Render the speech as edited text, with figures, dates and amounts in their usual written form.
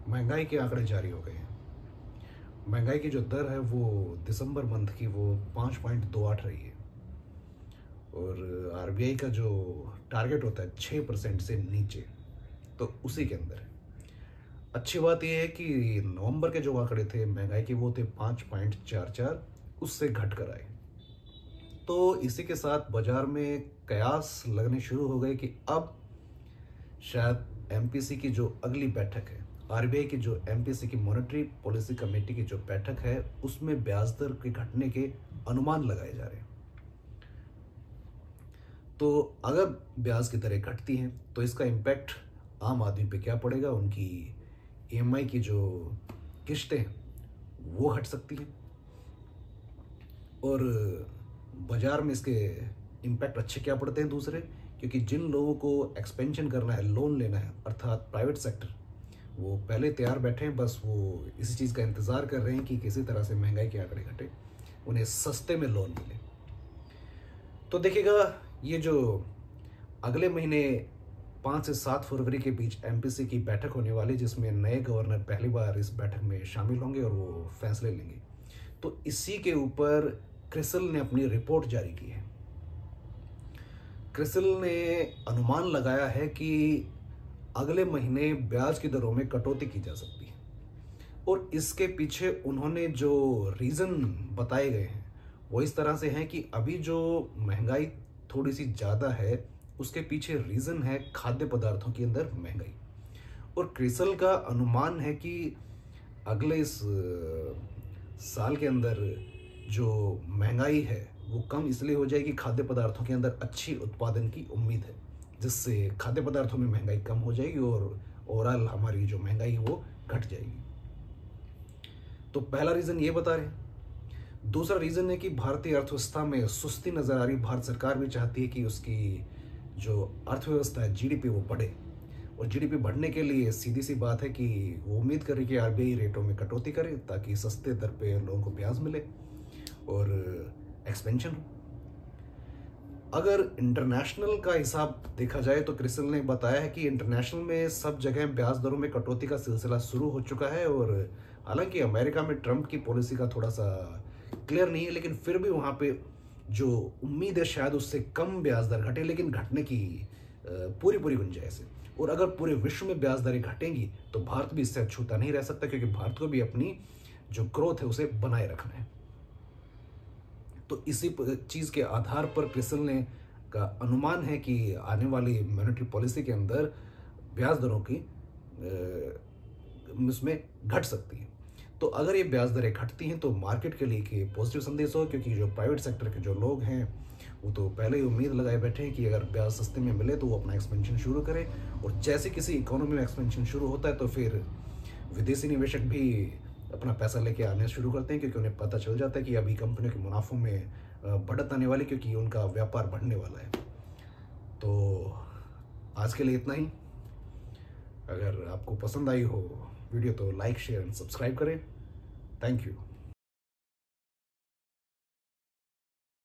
महंगाई के आंकड़े जारी हो गए हैं। महंगाई की जो दर है वो दिसंबर मंथ की वो 5.28 रही है और आरबीआई का जो टारगेट होता है 6% से नीचे, तो उसी के अंदर है। अच्छी बात यह है कि नवंबर के जो आंकड़े थे महंगाई के वो थे 5.44, उससे घट कर आए। तो इसी के साथ बाजार में कयास लगने शुरू हो गए कि अब शायद एमपीसी की जो अगली बैठक है, आरबीआई की जो एमपीसी की मॉनेटरी पॉलिसी कमेटी की जो बैठक है, उसमें ब्याज दर के घटने के अनुमान लगाए जा रहे हैं। तो अगर ब्याज की दरें घटती हैं तो इसका इम्पैक्ट आम आदमी पे क्या पड़ेगा, उनकी ईएमआई की जो किस्तें हैं वो घट सकती हैं और बाजार में इसके इम्पैक्ट अच्छे क्या पड़ते हैं दूसरे, क्योंकि जिन लोगों को एक्सपेंशन करना है, लोन लेना है, अर्थात प्राइवेट सेक्टर, वो पहले तैयार बैठे हैं, बस वो इसी चीज़ का इंतज़ार कर रहे हैं कि किसी तरह से महंगाई के आंकड़े घटे, उन्हें सस्ते में लोन मिले। तो देखिएगा, ये जो अगले महीने 5 से 7 फरवरी के बीच एमपीसी की बैठक होने वाली, जिसमें नए गवर्नर पहली बार इस बैठक में शामिल होंगे और वो फैसले लेंगे, तो इसी के ऊपर क्रिसिल ने अपनी रिपोर्ट जारी की है। क्रिसिल ने अनुमान लगाया है कि अगले महीने ब्याज की दरों में कटौती की जा सकती है और इसके पीछे उन्होंने जो रीज़न बताए गए हैं वो इस तरह से हैं कि अभी जो महंगाई थोड़ी सी ज़्यादा है, उसके पीछे रीज़न है खाद्य पदार्थों के अंदर महंगाई। और क्रिसिल का अनुमान है कि अगले इस साल के अंदर जो महंगाई है वो कम इसलिए हो जाएगी, खाद्य पदार्थों के अंदर अच्छी उत्पादन की उम्मीद है, जिससे खाद्य पदार्थों में महंगाई कम हो जाएगी और ओवरऑल हमारी जो महंगाई है वो घट जाएगी। तो पहला रीज़न ये बता रहे हैं। दूसरा रीज़न है कि भारतीय अर्थव्यवस्था में सुस्ती नज़र आ रही। भारत सरकार भी चाहती है कि उसकी जो अर्थव्यवस्था है, जीडीपी, वो बढ़े, और जीडीपी बढ़ने के लिए सीधी सी बात है कि वो उम्मीद कर रही है कि आरबीआई रेटों में कटौती करे ताकि सस्ते दर पे लोगों को ब्याज मिले और एक्सपेंशन हो। अगर इंटरनेशनल का हिसाब देखा जाए तो क्रिसिल ने बताया है कि इंटरनेशनल में सब जगह ब्याज दरों में कटौती का सिलसिला शुरू हो चुका है और हालांकि अमेरिका में ट्रंप की पॉलिसी का थोड़ा सा क्लियर नहीं है, लेकिन फिर भी वहाँ पे जो उम्मीद है शायद उससे कम ब्याज दर घटे, लेकिन घटने की पूरी गुंजाइश है। और अगर पूरे विश्व में ब्याज दरें घटेंगी तो भारत भी इससे अछूता नहीं रह सकता, क्योंकि भारत को भी अपनी जो ग्रोथ है उसे बनाए रखना है। तो इसी चीज़ के आधार पर क्रिसिल ने का अनुमान है कि आने वाली मॉनेटरी पॉलिसी के अंदर ब्याज दरों की इसमें घट सकती है। तो अगर ये ब्याज दरें घटती हैं तो मार्केट के लिए कि पॉजिटिव संदेश हो, क्योंकि जो प्राइवेट सेक्टर के जो लोग हैं वो तो पहले ही उम्मीद लगाए बैठे हैं कि अगर ब्याज सस्ते में मिले तो वो अपना एक्सपेंशन शुरू करें, और जैसे किसी इकोनॉमी में एक्सपेंशन शुरू होता है तो फिर विदेशी निवेशक भी अपना पैसा लेके आने शुरू करते हैं, क्योंकि उन्हें पता चल जाता है कि अभी कंपनियों के मुनाफों में बढ़त आने वाली, क्योंकि उनका व्यापार बढ़ने वाला है। तो आज के लिए इतना ही। अगर आपको पसंद आई हो वीडियो तो लाइक, शेयर एंड सब्सक्राइब करें। Thank you.